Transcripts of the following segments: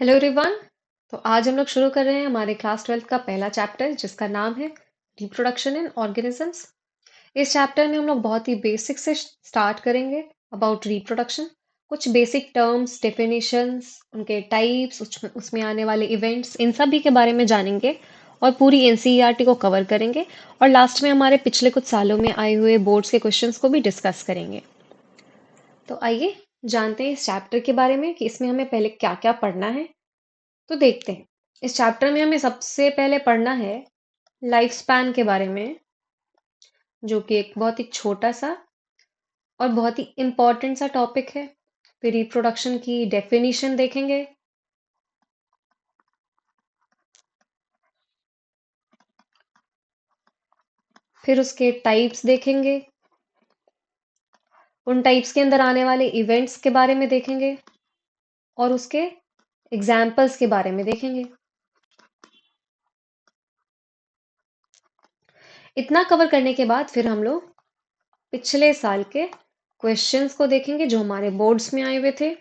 Hello everyone. तो आज हम लोग शुरू कर रहे हैं हमारे क्लास 12th का पहला चैप्टर जिसका नाम है रिप्रोडक्शन इन ऑर्गेनिजम्स। इस चैप्टर में हम लोग बहुत ही बेसिक से स्टार्ट करेंगे अबाउट रिप्रोडक्शन। कुछ बेसिक टर्म्स, डेफिनेशंस, उनके टाइप्स, उसमें आने वाले इवेंट्स, इन सभी के बारे में जानेंगे और पूरी एनसीईआरटी को कवर करेंगे। और लास्ट में हमारे पिछले कुछ सालों में आए हुए बोर्ड्स के क्वेश्चंस को भी डिस्कस करेंगे। तो आइए जानते हैं इस चैप्टर के बारे में कि इसमें हमें पहले क्या क्या पढ़ना है। तो देखते हैं। इस चैप्टर में हमें सबसे पहले पढ़ना है लाइफ स्पैन के बारे में, जो कि एक बहुत ही छोटा सा और बहुत ही इम्पोर्टेंट सा टॉपिक है। फिर रिप्रोडक्शन की डेफिनेशन देखेंगे। फिर उसके टाइप्स देखेंगे। उन टाइप्स के अंदर आने वाले इवेंट्स के बारे में देखेंगे और उसके एग्जाम्पल्स के बारे में देखेंगे। इतना कवर करने के बाद फिर हम लोग पिछले साल के क्वेश्चंस को देखेंगे जो हमारे बोर्ड्स में आए हुए थे।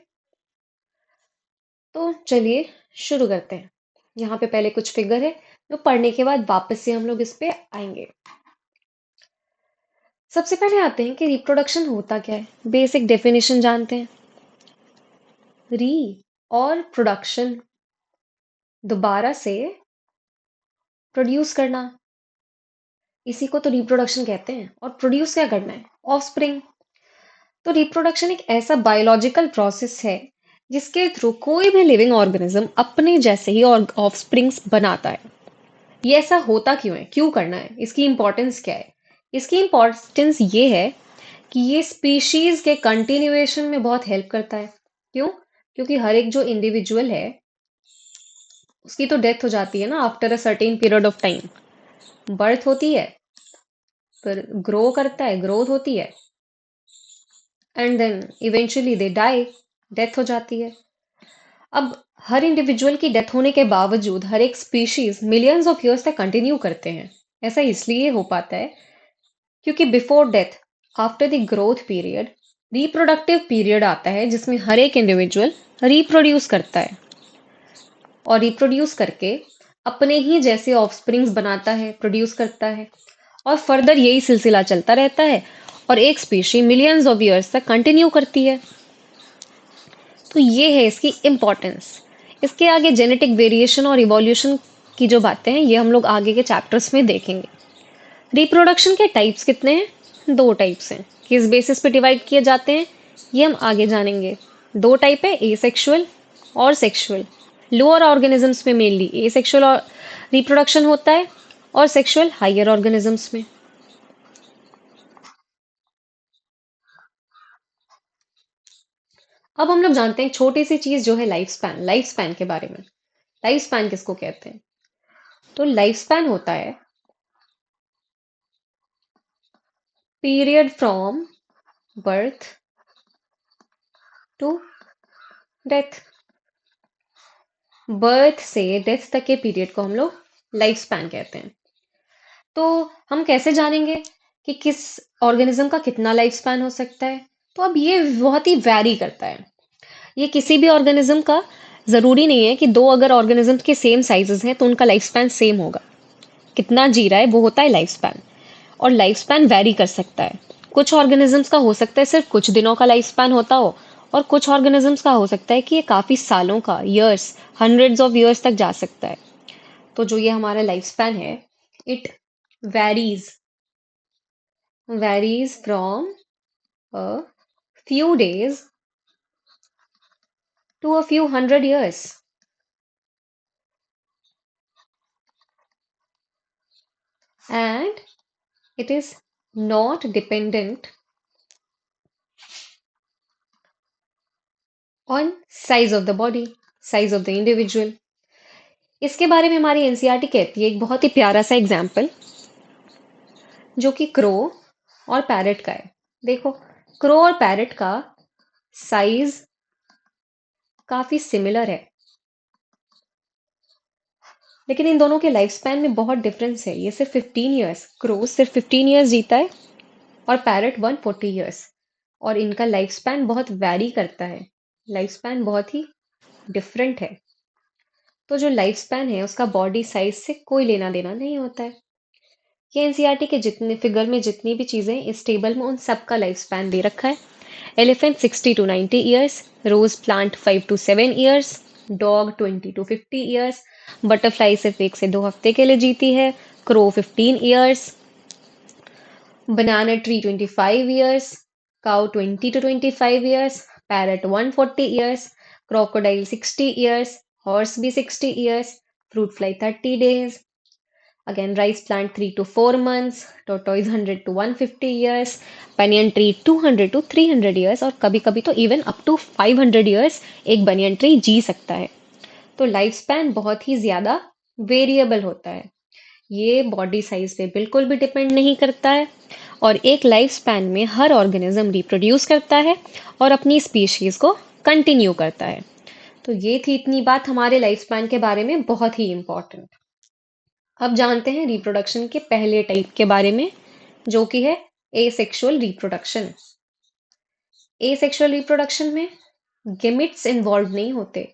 तो चलिए शुरू करते हैं। यहाँ पे पहले कुछ फिगर है जो पढ़ने के बाद वापस से हम लोग इस पे आएंगे। सबसे पहले आते हैं कि रिप्रोडक्शन होता क्या है। बेसिक डेफिनेशन जानते हैं। री और प्रोडक्शन, दोबारा से प्रोड्यूस करना, इसी को तो रिप्रोडक्शन कहते हैं। और प्रोड्यूस क्या करना है? ऑफस्प्रिंग। तो रिप्रोडक्शन एक ऐसा बायोलॉजिकल प्रोसेस है जिसके थ्रू कोई भी लिविंग ऑर्गेनिज्म अपने जैसे ही ऑफस्प्रिंग्स बनाता है। ये ऐसा होता क्यों है? क्यों करना है? इसकी इंपॉर्टेंस क्या है? इसकी इंपॉर्टेंस ये है कि ये स्पीशीज के कंटिन्यूएशन में बहुत हेल्प करता है। क्यों? क्योंकि हर एक जो इंडिविजुअल है उसकी तो डेथ हो जाती है ना after a certain period of time. Birth होती है, फिर ग्रो करता है, ग्रोथ होती है, and then eventually they die, death हो जाती है। अब हर इंडिविजुअल की डेथ होने के बावजूद हर एक स्पीशीज मिलियंस ऑफ ईयर्स तक कंटिन्यू करते हैं। ऐसा इसलिए हो पाता है क्योंकि before death, after the growth period, reproductive period आता है जिसमें हर एक इंडिविजुअल रिप्रोड्यूस करता है और रिप्रोड्यूस करके अपने ही जैसे ऑफस्प्रिंग्स बनाता है, प्रोड्यूस करता है। और फर्दर यही सिलसिला चलता रहता है और एक स्पीशी मिलियंस ऑफ ईयर्स तक कंटिन्यू करती है। तो ये है इसकी इम्पोर्टेंस। इसके आगे जेनेटिक वेरिएशन और इवोल्यूशन की जो बातें हैं ये हम लोग आगे के चैप्टर्स में देखेंगे। रिप्रोडक्शन के टाइप्स कितने हैं? दो टाइप्स हैं। किस बेसिस पे डिवाइड किए जाते हैं ये हम आगे जानेंगे। दो टाइप है, एसेक्सुअल और सेक्सुअल। लोअर ऑर्गेनिजम्स में मेनली एसेक्सुअल और रिप्रोडक्शन होता है और सेक्सुअल हायर ऑर्गेनिजम्स में। अब हम लोग जानते हैं एक छोटी सी चीज जो है लाइफ स्पैन। लाइफ स्पैन के बारे में, लाइफ स्पैन किसको कहते हैं? तो लाइफ स्पैन होता है period from birth to death. Birth से डेथ तक के पीरियड को हम लोग लाइफ स्पैन कहते हैं। तो हम कैसे जानेंगे कि किस ऑर्गेनिज्म का कितना लाइफ स्पैन हो सकता है? तो अब ये बहुत ही वैरी करता है। ये किसी भी ऑर्गेनिज्म का जरूरी नहीं है कि दो अगर ऑर्गेनिज्म के सेम साइजेस हैं तो उनका लाइफ स्पैन सेम होगा। कितना जी रहा है वो होता है लाइफ स्पैन। और लाइफ स्पैन वैरी कर सकता है। कुछ ऑर्गेनिजम्स का हो सकता है सिर्फ कुछ दिनों का लाइफ स्पैन होता हो, और कुछ ऑर्गेनिजम्स का हो सकता है कि ये काफी सालों का, ईयर्स, हंड्रेड्स ऑफ ईयर्स तक जा सकता है। तो जो ये हमारा लाइफ स्पैन है, it varies varies from a few days to a few hundred years. And it is not dependent on size of the body, size of the individual। इसके बारे में हमारी एनसीईआरटी कहती है एक बहुत ही प्यारा सा एग्जाम्पल, जो कि क्रो और पैरट का है। देखो, क्रो और पैरट का साइज काफी सिमिलर है, लेकिन इन दोनों के लाइफ स्पैन में बहुत डिफरेंस है। ये सिर्फ 15 ईयर्स, क्रो सिर्फ 15 ईयर्स जीता है और पैरट 140 ईयर्स। और इनका लाइफ स्पैन बहुत वैरी करता है, लाइफ स्पैन बहुत ही डिफरेंट है। तो जो लाइफ स्पैन है उसका बॉडी साइज से कोई लेना देना नहीं होता है। ये एनसीईआरटी के जितने फिगर में जितनी भी चीजें इस टेबल में उन सबका लाइफ स्पैन दे रखा है। Elephant 60 to 90 years, rose plant 5 to 7 years, dog 20 to 50 years, butterfly सिर्फ 1 से 2 हफ्ते के लिए जीती है, crow 15 years, banana tree 25 years, cow 20 to 25 years, parrot 140 years, crocodile 60 years, horse भी 60 years, fruit fly 30 days, again rice plant 3 to 4 months, tortoise 100 to 150 years, banyan tree 200 to 300 years और कभी कभी तो even up to 500 years एक banyan tree जी सकता है। तो life span बहुत ही ज्यादा वेरिएबल होता है। ये बॉडी साइज पे बिल्कुल भी डिपेंड नहीं करता है और एक लाइफ स्पैन में हर ऑर्गेनिज्म रिप्रोड्यूस करता है और अपनी स्पीशीज को कंटिन्यू करता है। तो ये थी इतनी बात हमारे लाइफ स्पैन के बारे में, बहुत ही इंपॉर्टेंट। अब जानते हैं रिप्रोडक्शन के पहले टाइप के बारे में, जो कि है एसेक्सुअल रिप्रोडक्शन। एसेक्सुअल रिप्रोडक्शन में गेमिट्स इन्वॉल्व नहीं होते।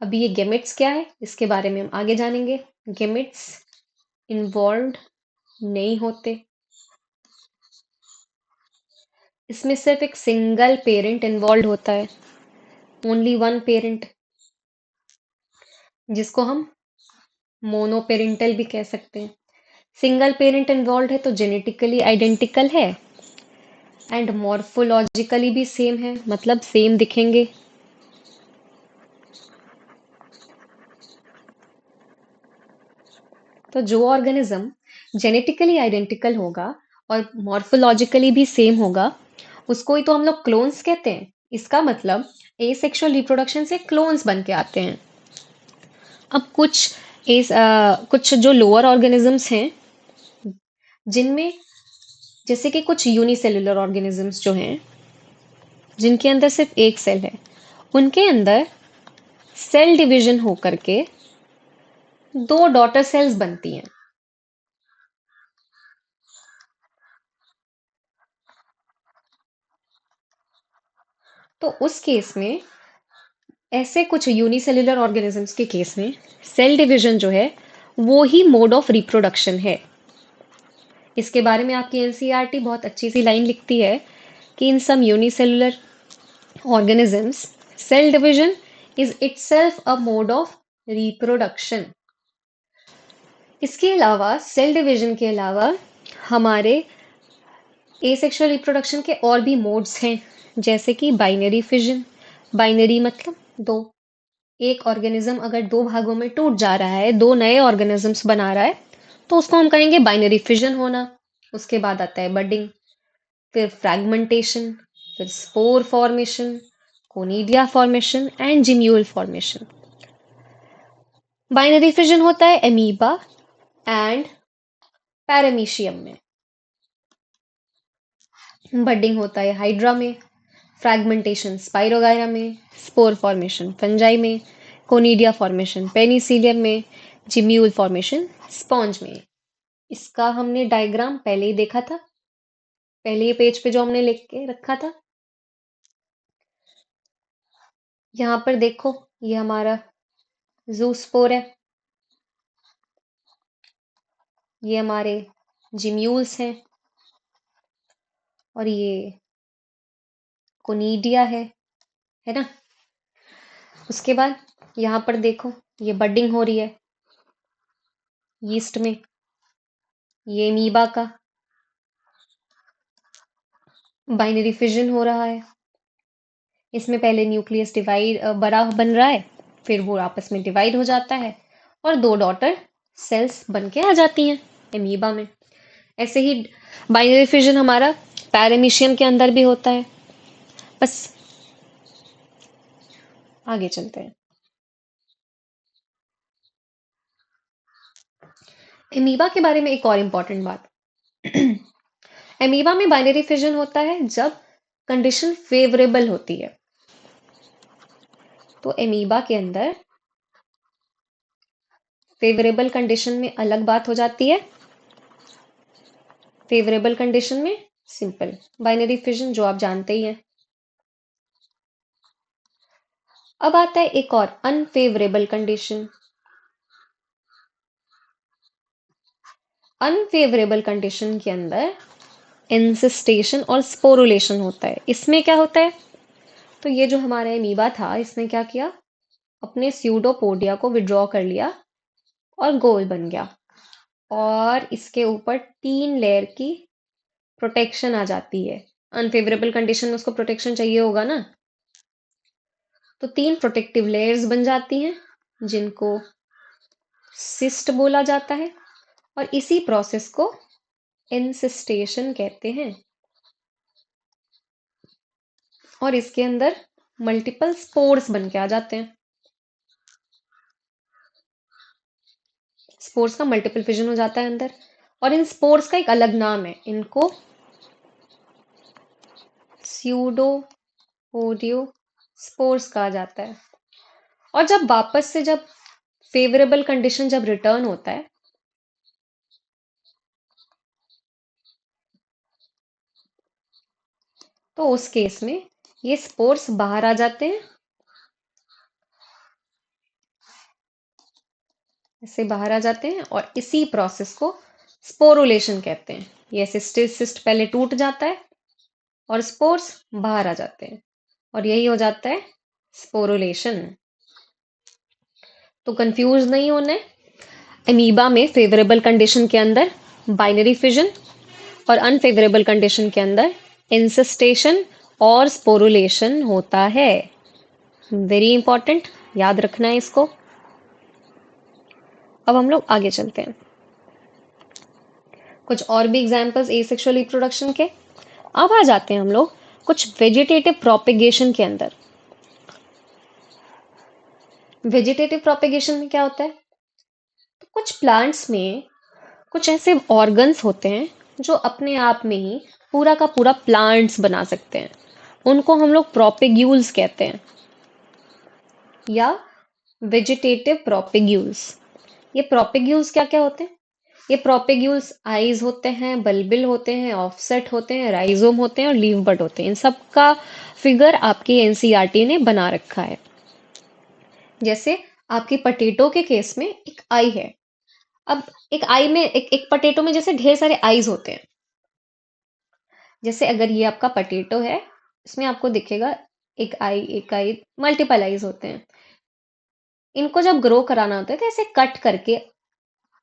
अभी ये गेमिट्स क्या है इसके बारे में हम आगे जानेंगे। गेमिट्स इन्वॉल्व नहीं होते, इसमें सिर्फ एक सिंगल पेरेंट इन्वॉल्व होता है, ओनली वन पेरेंट, जिसको हम मोनोपेरेंटल भी कह सकते हैं। सिंगल पेरेंट इन्वॉल्व है तो जेनेटिकली आइडेंटिकल है एंड मॉर्फोलॉजिकली भी सेम है, मतलब सेम दिखेंगे। तो जो ऑर्गेनिज्म जेनेटिकली आइडेंटिकल होगा और मॉर्फोलॉजिकली भी सेम होगा उसको ही तो हम लोग क्लोन्स कहते हैं। इसका मतलब एसेक्सुअल रिप्रोडक्शन से क्लोन्स बन के आते हैं। अब कुछ जो लोअर ऑर्गेनिजम्स हैं जिनमें, जैसे कि कुछ यूनिसेलुलर ऑर्गेनिजम्स जो हैं जिनके अंदर सिर्फ एक सेल है, उनके अंदर सेल डिवीजन हो करके दो डॉटर सेल्स बनती हैं। तो उस केस में, ऐसे कुछ यूनिसेलुलर ऑर्गेनिजम्स के केस में सेल डिवीजन जो है वो ही मोड ऑफ रिप्रोडक्शन है। इसके बारे में आपकी एनसीईआरटी बहुत अच्छी सी लाइन लिखती है कि इन सम unicellular organisms, cell division is itself a mode of reproduction। इसके अलावा सेल डिवीजन के अलावा हमारे एसेक्सुअल रिप्रोडक्शन के और भी मोड्स हैं, जैसे कि बाइनरी फिजन। बाइनरी मतलब दो, एक ऑर्गेनिज्म अगर दो भागों में टूट जा रहा है, दो नए ऑर्गेनिजम्स बना रहा है, तो उसको हम कहेंगे बाइनरी फिजन होना। उसके बाद आता है बडिंग, फिर फ्रैगमेंटेशन, फिर spore formation, conidia formation and gemmule formation. Binary fission होता है एमीबा एंड पैरामीशियम में। बडिंग होता है हाइड्रा में, फ्रैगमेंटेशन स्पाइरोगायरा में, स्पोर फॉर्मेशन फंजाई में, कोनिडिया फॉर्मेशन पेनिसिलियम में, जिम्यूल फॉर्मेशन स्पॉन्ज में। इसका हमने डायग्राम पहले ही देखा था, पहले ही पेज पे जो हमने लिख के रखा था। यहाँ पर देखो, ये हमारा जूस्पोर है, ये हमारे जिम्यूल्स हैं और ये कोनिडिया है ना। उसके बाद यहाँ पर देखो, ये बडिंग हो रही है यीस्ट में, ये मीबा का बाइनरी फिजन हो रहा है। इसमें पहले न्यूक्लियस डिवाइड बड़ा बन रहा है, फिर वो आपस में डिवाइड हो जाता है और दो डॉटर सेल्स बन के आ जाती हैं एमीबा में। ऐसे ही बाइनरी फिजन हमारा पैरामीशियम के अंदर भी होता है। बस आगे चलते हैं। एमीबा के बारे में एक और इम्पोर्टेंट बात। एमीबा में बाइनरी फिजन होता है जब कंडीशन फेवरेबल होती है। तो एमीबा के अंदर फेवरेबल कंडीशन में अलग बात हो जाती है, फेवरेबल कंडीशन में सिंपल बाइनरी फिजन जो आप जानते ही हैं। अब आता है एक और अनफेवरेबल कंडीशन। अनफेवरेबल कंडीशन के अंदर इंसिस्टेशन और स्पोरुलेशन होता है। इसमें क्या होता है? तो ये जो हमारा अमीबा था, इसने क्या किया? अपने स्यूडोपोडिया को विड्रॉ कर लिया और गोल बन गया, और इसके ऊपर 3 लेयर की प्रोटेक्शन आ जाती है। अनफेवरेबल कंडीशन में उसको प्रोटेक्शन चाहिए होगा ना, तो 3 प्रोटेक्टिव लेयर्स बन जाती हैं, जिनको सिस्ट बोला जाता है, और इसी प्रोसेस को इंसिस्टेशन कहते हैं। और इसके अंदर मल्टीपल स्पोर्स बन के आ जाते हैं। स्पोर्स का मल्टीपल फिजन हो जाता है अंदर, और इन स्पोर्स का एक अलग नाम है, इनको स्यूडोपोडियो स्पोर्स कहा जाता है। और जब फेवरेबल कंडीशन जब रिटर्न होता है, तो उस केस में ये स्पोर्स बाहर आ जाते हैं, ऐसे बाहर आ जाते हैं, और इसी प्रोसेस को स्पोरुलेशन कहते हैं। ये सिस्ट पहले टूट जाता है और स्पोर्स बाहर आ जाते हैं, और यही हो जाता है स्पोरुलेशन। तो कंफ्यूज नहीं होना है। अमीबा में फेवरेबल कंडीशन के अंदर बाइनरी फिजन, और अनफेवरेबल कंडीशन के अंदर इंसिस्टेशन और स्पोरुलेशन होता है। वेरी इंपॉर्टेंट, याद रखना है इसको। अब हम लोग आगे चलते हैं, कुछ और भी एग्जांपल्स एसेक्सुअल रिप्रोडक्शन के। अब आ जाते हैं हम लोग कुछ वेजिटेटिव प्रोपेगेशन के अंदर। वेजिटेटिव प्रोपेगेशन में क्या होता है? तो कुछ प्लांट्स में कुछ ऐसे ऑर्गन्स होते हैं जो अपने आप में ही पूरा का पूरा प्लांट्स बना सकते हैं। उनको हम लोग प्रोपेग्यूल्स कहते हैं, या वेजिटेटिव प्रोपेग्यूल्स। ये प्रोपेग्यूल्स क्या क्या होते हैं? ये प्रोपेग्यूल्स आइज होते हैं, बल्बिल होते हैं, ऑफसेट होते हैं, राइजोम होते हैं, और लीव बड होते हैं। इन सब का फिगर आपकी एनसीईआरटी ने बना रखा है। जैसे आपकी पटेटो के केस में एक आई है। अब एक आई में एक पटेटो में जैसे ढेर सारे आईज होते हैं। जैसे अगर ये आपका पटेटो है, इसमें आपको दिखेगा एक आई, मल्टीपल आईज होते हैं। इनको जब ग्रो कराना होता है तो ऐसे कट करके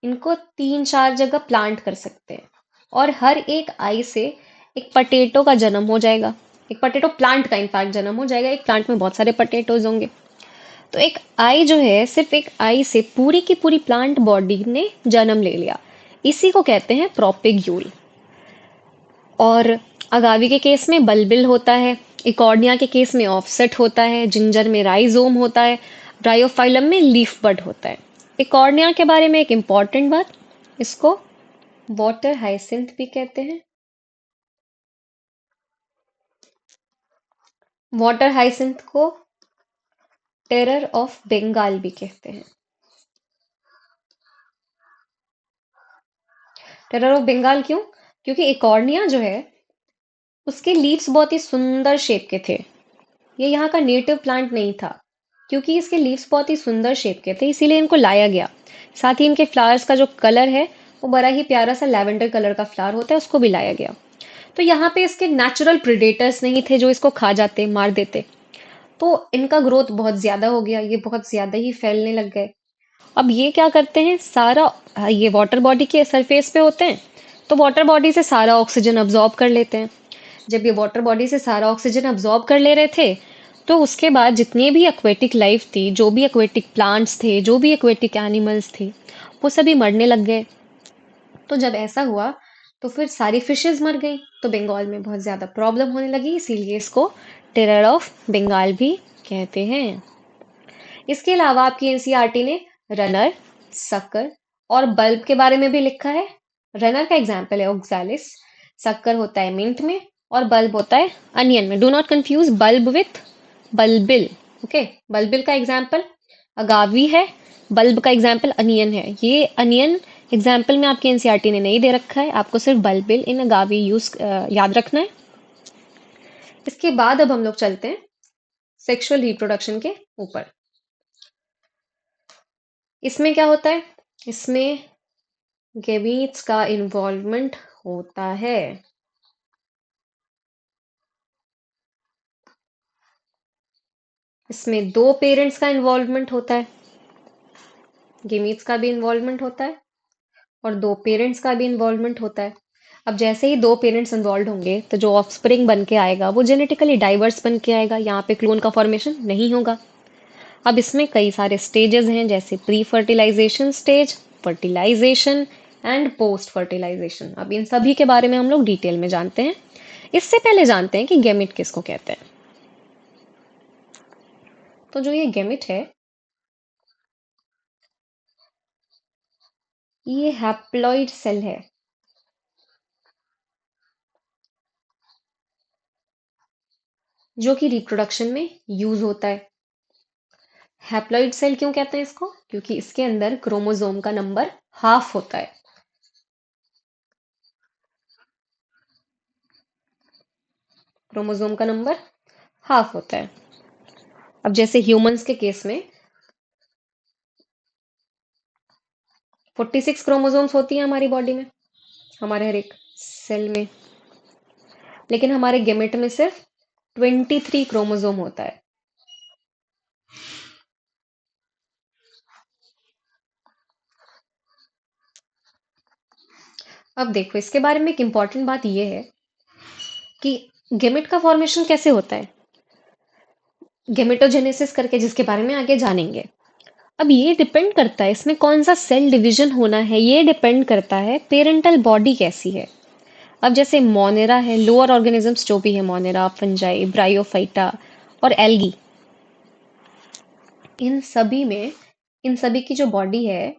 इनको 3-4 जगह प्लांट कर सकते हैं, और हर एक आई से एक पटेटो का जन्म हो जाएगा। एक पटेटो प्लांट का इनफैक्ट जन्म हो जाएगा। एक प्लांट में बहुत सारे पटेटोज होंगे। तो एक आई जो है, सिर्फ एक आई से पूरी की पूरी प्लांट बॉडी ने जन्म ले लिया। इसी को कहते हैं प्रोपेग्यूल। और अगावी के केस में बल्बिल होता है, इकॉर्निया के केस में ऑफसेट होता है, जिंजर में राइजोम होता है, ब्रायोफाइलम में लीफ बड होता है। इकॉर्निया के बारे में एक इंपॉर्टेंट बात, इसको वाटर हाइसिंथ भी कहते हैं। वाटर हाइसिंथ को टेरर ऑफ बंगाल भी कहते हैं। टेरर ऑफ बंगाल क्यों? क्योंकि इकॉर्निया जो है, उसके लीव्स बहुत ही सुंदर शेप के थे। ये यहाँ का नेटिव प्लांट नहीं था। क्योंकि इसके लीव्स बहुत ही सुंदर शेप के थे, इसीलिए इनको लाया गया। साथ ही इनके फ्लावर्स का जो कलर है, वो बड़ा ही प्यारा सा लैवेंडर कलर का फ्लावर होता है, उसको भी लाया गया। तो यहाँ पे इसके नेचुरल प्रिडेटर्स नहीं थे जो इसको खा जाते, मार देते। तो इनका ग्रोथ बहुत ज्यादा हो गया, ये बहुत ज्यादा ही फैलने लग गए। अब ये क्या करते हैं, सारा ये वाटर बॉडी के सरफेस पे होते हैं, तो वाटर बॉडी से सारा ऑक्सीजन अब्जॉर्ब कर लेते हैं। जब ये वाटर बॉडी से सारा ऑक्सीजन अब्जॉर्ब कर ले रहे थे, तो उसके बाद जितनी भी एक्वेटिक लाइफ थी, जो भी एक्वेटिक प्लांट्स थे, जो भी एक्वेटिक एनिमल्स थे, वो सभी मरने लग गए। तो जब ऐसा हुआ, तो फिर सारी फिशेज मर गई। तो बंगाल में बहुत ज्यादा प्रॉब्लम होने लगी, इसीलिए इसको टेरर ऑफ बंगाल भी कहते हैं। इसके अलावा आपकी एनसीईआरटी ने रनर, सक्कर और बल्ब के बारे में भी लिखा है। रनर का एग्जाम्पल है ओक्सैलिस, सक्कर होता है मिंट में, और बल्ब होता है अनियन में। Do not confuse bulb with bulbil. Okay, bulbil का एग्जाम्पल अगावी है, बल्ब का एग्जाम्पल अनियन है। ये अनियन एग्जाम्पल में आपके एनसीईआरटी ने नहीं दे रखा है, आपको सिर्फ बल्बिल इन अगावी याद रखना है। इसके बाद अब हम लोग चलते हैं सेक्सुअल रिप्रोडक्शन के ऊपर। इसमें क्या होता है? इसमें गेमीट्स का इन्वॉल्वमेंट होता है। इसमें दो पेरेंट्स का इन्वॉल्वमेंट होता है। गेमीट्स का भी इन्वॉल्वमेंट होता है और दो पेरेंट्स का भी इन्वॉल्वमेंट होता है। अब जैसे ही दो पेरेंट्स इन्वॉल्व होंगे तो जो ऑफस्प्रिंग बन के आएगा वो जेनेटिकली डाइवर्स बन के आएगा, यहाँ पे क्लोन का फॉर्मेशन नहीं होगा। अब इसमें कई सारे स्टेजेस हैं, जैसे pre fertilisation stage, fertilisation and post fertilisation. अब इन सभी के बारे में हम लोग डिटेल में जानते हैं। इससे पहले जानते हैं कि गेमिट किसको कहते हैं। तो जो ये गेमिट है, ये हैप्लॉइड सेल है जो कि रिप्रोडक्शन में यूज होता है। हैप्लॉइड सेल क्यों कहते हैं इसको? क्योंकि इसके अंदर क्रोमोसोम का नंबर हाफ होता है। क्रोमोसोम का नंबर हाफ होता है। अब जैसे ह्यूमंस के केस में 46 क्रोमोसोम्स होती हैं हमारी बॉडी में, हमारे हर एक सेल में। लेकिन हमारे गेमेट में सिर्फ 23 क्रोमोसोम होता है। अब देखो, इसके बारे में एक इंपॉर्टेंट बात यह है कि गेमेट का फॉर्मेशन कैसे होता है, गेमेटोजेनेसिस करके, जिसके बारे में आगे जानेंगे। अब ये डिपेंड करता है इसमें कौन सा सेल डिवीजन होना है, ये डिपेंड करता है पेरेंटल बॉडी कैसी है। अब जैसे मोनेरा है, लोअर ऑर्गेनिजम्स जो भी है, मोनेरा, फंजाई, ब्रायोफाइटा और एल्गी, इन सभी में, इन सभी की जो बॉडी है,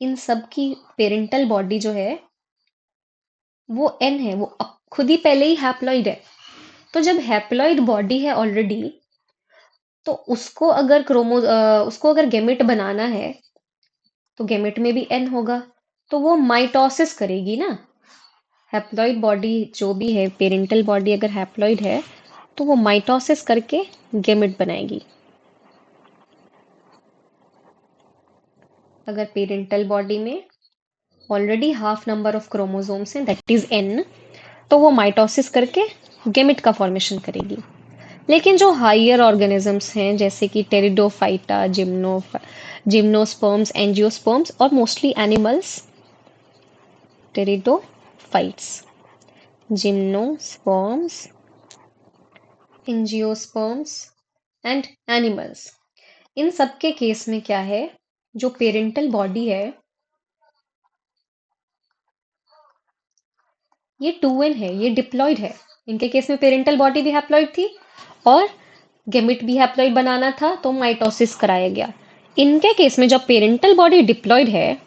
इन सब की पेरेंटल बॉडी जो है वो एन है, वो खुद ही पहले ही हैप्लॉइड है। तो जब हैप्लॉइड बॉडी है ऑलरेडी, तो उसको अगर गेमेट बनाना है तो गेमेट में भी एन होगा, तो वो माइटोसिस करेगी ना। हैप्लॉइड बॉडी जो भी है, पेरेंटल बॉडी अगर हैप्लॉइड है तो वो माइटोसिस करके गेमेट बनाएगी। अगर पेरेंटल बॉडी में already half number of chromosomes हैं, दैट इज एन, तो वो माइटोसिस करके गेमेट का फॉर्मेशन करेगी। लेकिन जो हायर ऑर्गेनिजम्स हैं, जैसे कि टेरिडोफाइटा, जिम्नोस्पर्म्स, एंजियोस्पर्म्स और mostly animals, pteridophytes, gymnosperms, angiosperms and animals, इन सब के केस में क्या है, जो पेरेंटल बॉडी है ये 2n है, ये डिप्लॉयड है। इनके केस में पेरेंटल बॉडी भी हैप्लॉइड थी और गेमिट भी हैप्लॉइड बनाना था, तो माइटोसिस कराया गया। इनके केस में जब पेरेंटल बॉडी डिप्लॉयड है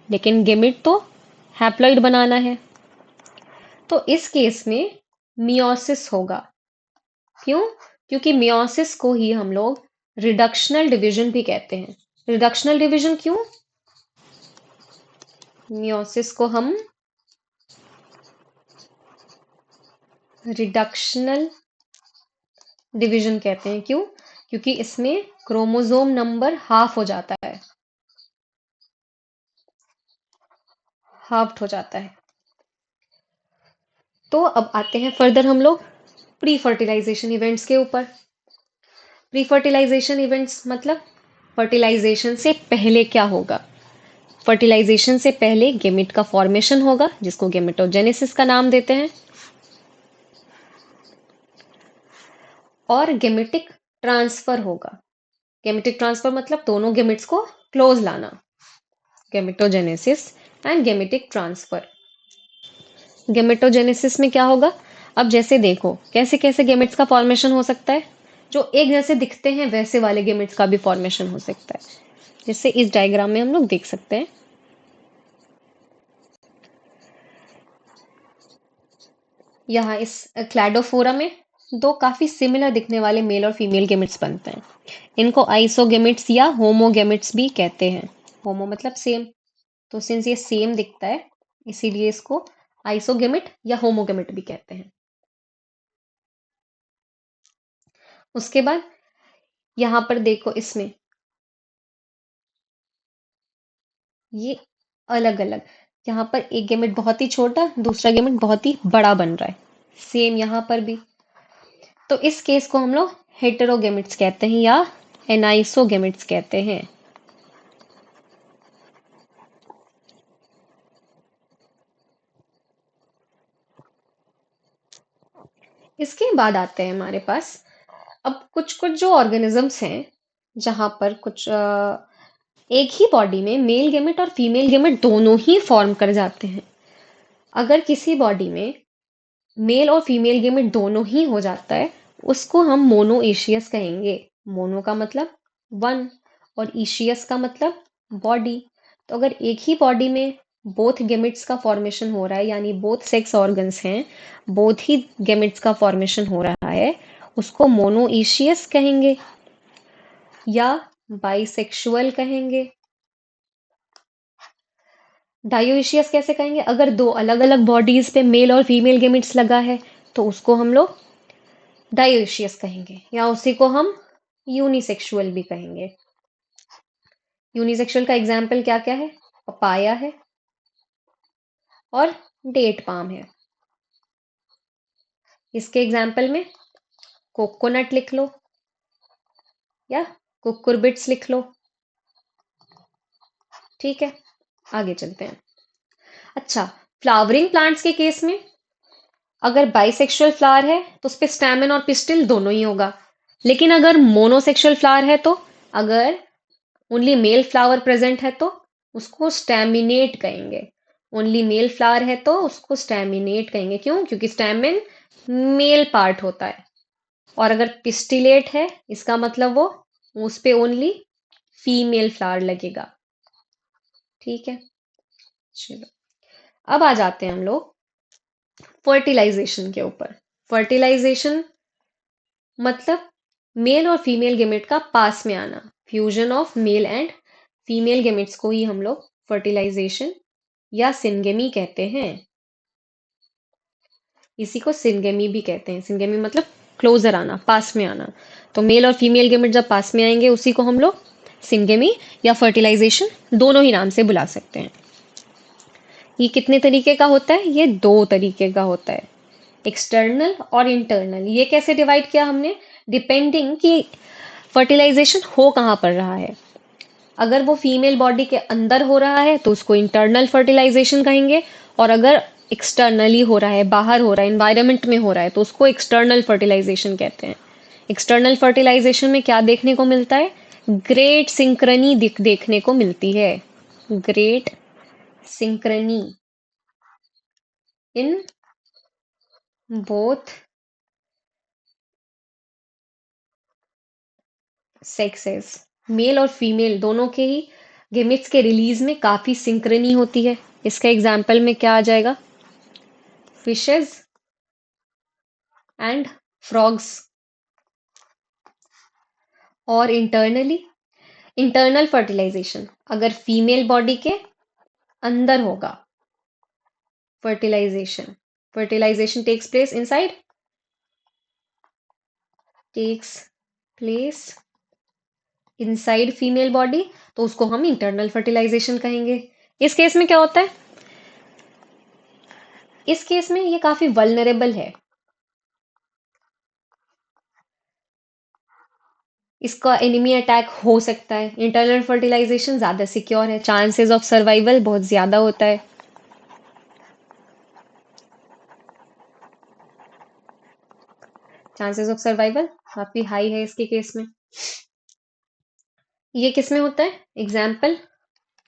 लेकिन गेमिट तो हैप्लॉइड बनाना है, तो इस केस में मियोसिस होगा। क्यों? क्योंकि मियोसिस को ही हम लोग रिडक्शनल डिवीजन भी कहते हैं। रिडक्शनल डिवीजन क्यों? मियोसिस को हम रिडक्शनल डिवीजन कहते हैं। क्यों? क्योंकि इसमें क्रोमोसोम नंबर हाफ हो जाता है, हाफ्ड हो जाता है। तो अब आते हैं फर्दर हम लोग प्री फर्टिलाइजेशन इवेंट्स के ऊपर। प्री फर्टिलाइजेशन इवेंट्स मतलब फर्टिलाइजेशन से पहले क्या होगा। फर्टिलाइजेशन से पहले गेमिट का फॉर्मेशन होगा, जिसको गेमेटोजेनेसिस का नाम देते हैं, और गेमेटिक ट्रांसफर होगा। गेमेटिक ट्रांसफर मतलब दोनों गेमिट्स को क्लोज लाना, gametogenesis and gametic transfer. Gametogenesis में क्या होगा? अब जैसे देखो कैसे कैसे गेमेट्स का फॉर्मेशन हो सकता है। जो एक जैसे दिखते हैं वैसे वाले गेमेट्स का भी फॉर्मेशन हो सकता है, जैसे इस डायग्राम में हम लोग देख सकते हैं। यहाँ इस क्लैडोफोरा में दो काफी सिमिलर दिखने वाले मेल और फीमेल गेमेट्स बनते हैं। इनको आइसोगेमेट्स या होमोगेमेट्स भी कहते हैं। होमो मतलब सेम, तो सिंस ये सेम दिखता है इसीलिए इसको आइसोगेमेट या होमोगेमेट भी कहते हैं। उसके बाद यहाँ पर देखो, इसमें ये अलग अलग। यहाँ पर एक गैमेट बहुत ही छोटा, दूसरा गैमेट बहुत ही बड़ा बन रहा है। सेम यहाँ पर भी। तो इस केस को हम लोग हेटेरोगेमिट्स कहते हैं या एनाइसोगेमिट्स कहते हैं। इसके बाद आते हैं हमारे पास, अब कुछ कुछ जो ऑर्गेनिजम्स हैं जहां पर कुछ एक ही बॉडी में मेल गेमेट और फीमेल गेमेट दोनों ही फॉर्म कर जाते हैं। अगर किसी बॉडी में मेल और फीमेल गेमेट दोनों ही हो जाता है, उसको हम मोनोएशियस कहेंगे। मोनो का मतलब वन और ईशियस का मतलब बॉडी। तो अगर एक ही बॉडी में बोथ गेमेट्स का फॉर्मेशन हो रहा है, यानी बोथ सेक्स ऑर्गन्स हैं, बोथ ही गेमेट्स का फॉर्मेशन हो रहा है, उसको मोनोइशियस कहेंगे या बाइसेक्सुअल कहेंगे। डायोइशियस कैसे कहेंगे? अगर दो अलग अलग बॉडीज पे मेल और फीमेल गेमेट्स लगा है तो उसको हम लोग डायोइशियस कहेंगे, या उसी को हम यूनिसेक्सुअल भी कहेंगे। यूनिसेक्सुअल का एग्जाम्पल क्या क्या है? पपाया है और डेट पाम है। इसके एग्जाम्पल में कोकोनट लिख लो या कुकुरबिट्स लिख लो। ठीक है, आगे चलते हैं। अच्छा, फ्लावरिंग प्लांट्स के केस में अगर बाइसेक्सुअल फ्लावर है तो उस पे स्टैमेन और पिस्टिल दोनों ही होगा। लेकिन अगर मोनोसेक्सुअल फ्लावर है तो, अगर ओनली मेल फ्लावर प्रेजेंट है तो उसको स्टैमिनेट कहेंगे। ओनली मेल फ्लावर है तो उसको स्टैमिनेट कहेंगे। क्यों? क्योंकि स्टैमिन मेल पार्ट होता है। और अगर पिस्टिलेट है, इसका मतलब वो उस पे ओनली फीमेल फ्लावर लगेगा। ठीक है, चलो अब आ जाते हैं हम लोग फर्टिलाइजेशन के ऊपर। फर्टिलाइजेशन मतलब मेल और फीमेल गेमेट का पास में आना। Fusion of male and female gametes को ही हम लोग फर्टिलाइजेशन या सिनगेमी कहते हैं। इसी को सिनगेमी भी कहते हैं। सिनगेमी मतलब क्लोजर आना, पास में आना। तो मेल और फीमेल गेमेट जब पास में आएंगे उसी को हम लोग सिनगेमी या फर्टिलाइजेशन दोनों ही नाम से बुला सकते हैं। ये कितने तरीके का होता है? ये दो तरीके का होता है, एक्सटर्नल और इंटरनल। ये कैसे डिवाइड किया हमने? डिपेंडिंग कि फर्टिलाइजेशन हो कहाँ पर रहा है। अगर वो फीमेल बॉडी के अंदर हो रहा है तो उसको इंटरनल फर्टिलाइजेशन कहेंगे, और अगर एक्सटर्नली हो रहा है, बाहर हो रहा है, एनवायरनमेंट में हो रहा है, तो उसको एक्सटर्नल फर्टिलाइजेशन कहते हैं। एक्सटर्नल फर्टिलाइजेशन में क्या देखने को मिलता है? ग्रेट सिंक्रनी देखने को मिलती है। Great synchrony in both sexes. Male और फीमेल दोनों के ही गेमेट्स के रिलीज में काफी सिंक्रनी होती है। इसका एग्जाम्पल में क्या आ जाएगा? Fishes and frogs. और इंटरनली, इंटरनल फर्टिलाइजेशन अगर फीमेल बॉडी के अंदर होगा, fertilisation fertilisation takes place inside female body, तो उसको हम इंटरनल फर्टिलाइजेशन कहेंगे। इस केस में क्या होता है? इस केस में ये काफी वल्नरेबल है। इसका एनिमी अटैक हो सकता है। इंटरनल फर्टिलाइजेशन ज्यादा सिक्योर है, चांसेस ऑफ सर्वाइवल बहुत ज्यादा होता है। चांसेस ऑफ सर्वाइवल काफी हाई है इसके केस में। ये किस में होता है? एग्जाम्पल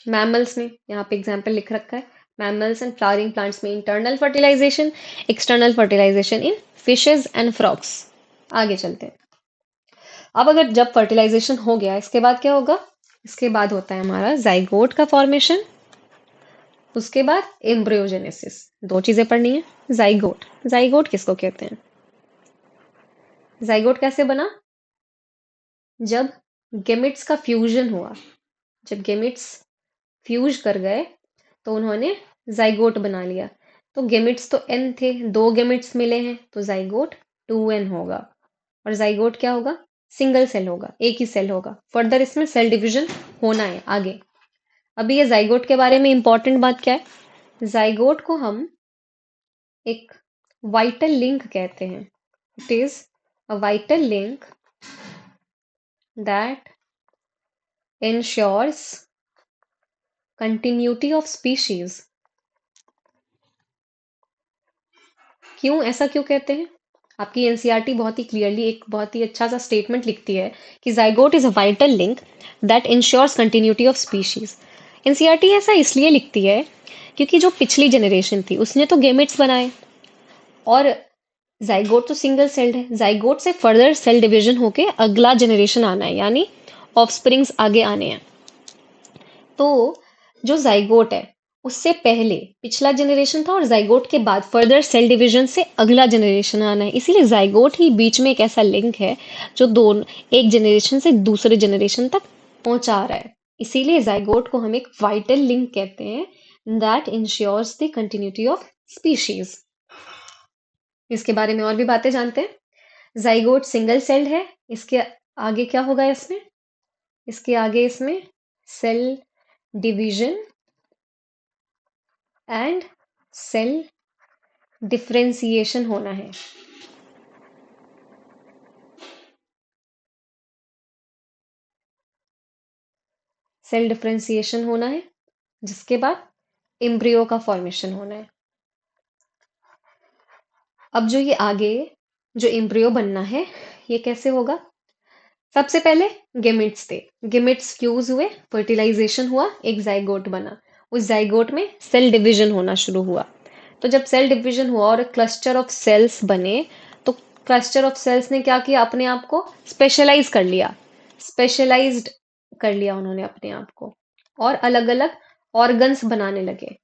मैमल्स में, यहाँ पे एग्जाम्पल लिख रखा है। मैमल्स एंड फ्लावरिंग प्लांट्स में internal fertilisation, external fertilisation in fishes and frogs. आगे चलते हैं। अब अगर जब फर्टिलाइजेशन हो गया, इसके बाद क्या होगा? इसके बाद होता है हमारा जाइगोट का फॉर्मेशन, उसके बाद एम्ब्रियोजेनेसिस। दो चीजें पढ़नी है। जाइगोट, जाइगोट किसको कहते हैं? जाइगोट कैसे बना? जब गेमिट्स का फ्यूजन हुआ। जब गेमिट्स फ्यूज कर गए तो उन्होंने जाइगोट बना लिया। तो गेमिट्स तो एन थे, दो गेमिट्स मिले हैं तो जाइगोट 2n होगा। और जाइगोट क्या होगा? सिंगल सेल होगा, एक ही सेल होगा। फर्दर इसमें सेल डिवीजन होना है आगे। अभी ये जाइगोट के बारे में इंपॉर्टेंट बात क्या है? जाइगोट को हम एक वाइटल लिंक कहते हैं। It is a vital link that ensures continuity of species। क्यों ऐसा क्यों कहते हैं? आपकी एनसीईआरटी बहुत ही क्लियरली एक बहुत ही अच्छा सा स्टेटमेंट लिखती है कि zygote is a vital link that ensures continuity of species. NCERT ऐसा इसलिए लिखती है क्योंकि जो पिछली जनरेशन थी उसने तो गेमेट्स बनाए, और जाइगोट तो सिंगल सेल्ड है, जाइगोट से फर्दर सेल डिवीजन होके अगला जनरेशन आना है, यानी ऑफस्प्रिंग्स आगे आने हैं। तो जो जाइगोट है उससे पहले पिछला जनरेशन था, और जाइगोट के बाद फर्दर सेल डिवीजन से अगला जनरेशन आना है, इसीलिए जाइगोट ही बीच में एक ऐसा लिंक है जो दोनों एक जनरेशन से दूसरे जनरेशन तक पहुंचा रहा है। इसीलिए जाइगोट को हम एक वाइटल लिंक कहते हैं that ensures the continuity of species. इसके बारे में और भी बातें जानते हैं। जाइगोट सिंगल सेल्ड है। इसके आगे क्या होगा इसमें? इसके आगे इसमें cell division and cell differentiation होना है। सेल डिफरेंशिएशन होना है, जिसके बाद एम्ब्रियो का फॉर्मेशन होना है। अब जो ये आगे जो एम्ब्रियो बनना है, ये कैसे होगा? सबसे पहले गेमिट्स थे, गेमिट्स फ्यूज हुए, फर्टिलाइजेशन हुआ, एक जाइगोट बना। उस जाइगोट में सेल डिवीजन होना शुरू हुआ। तो जब सेल डिवीजन हुआ और क्लस्टर ऑफ सेल्स बने, तो क्लस्टर ऑफ सेल्स ने क्या किया? अपने आप को स्पेशलाइज कर लिया, स्पेशलाइज्ड कर लिया उन्होंने अपने आप को, और अलग अलग ऑर्गन्स बनाने लगे।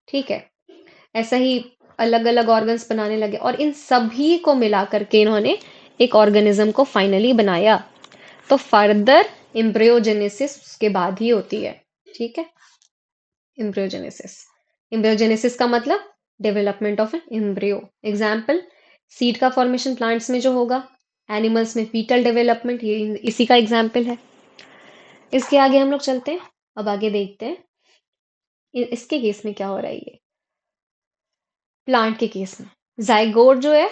ठीक है, ऐसा ही अलग अलग ऑर्गन्स बनाने लगे, और इन सभी को मिला करके इन्होंने एक ऑर्गेनिज्म को फाइनली बनाया। तो फर्दर एम्ब्रियोजेनेसिस उसके बाद ही होती है। ठीक है, एम्ब्रियोजेनेसिस। एम्ब्रियोजेनेसिस का मतलब development of an embryo. Example, seed का फॉर्मेशन प्लांट्स में जो होगा, एनिमल्स में फीटल डेवलपमेंट, ये इसी का एग्जाम्पल है। इसके आगे हम लोग चलते हैं। अब आगे देखते हैं इसके केस में क्या हो रहा है। ये प्लांट के केस में जाइगोट जो है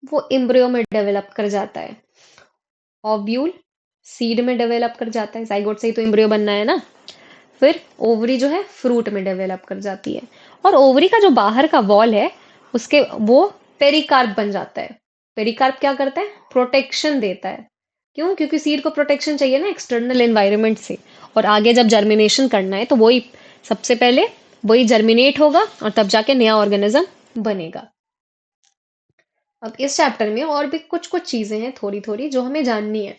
वो एम्ब्रियो में डेवलप कर जाता है, ओव्यूल सीड में डेवलप कर जाता है, जाइगोट से ही तो एम्ब्रियो बनना है ना। फिर ओवरी जो है फ्रूट में डेवलप कर जाती है, और ओवरी का जो बाहर का वॉल है उसके वो पेरिकार्प बन जाता है। पेरिकार्प क्या करता है? प्रोटेक्शन देता है। क्यों? क्योंकि सीड को प्रोटेक्शन चाहिए ना एक्सटर्नल एनवायरनमेंट से, और आगे जब जर्मिनेशन करना है तो वही सबसे पहले वही जर्मिनेट होगा, और तब जाके नया ऑर्गेनिज्म बनेगा। अब इस चैप्टर में और भी कुछ कुछ चीजें हैं थोड़ी थोड़ी जो हमें जाननी है,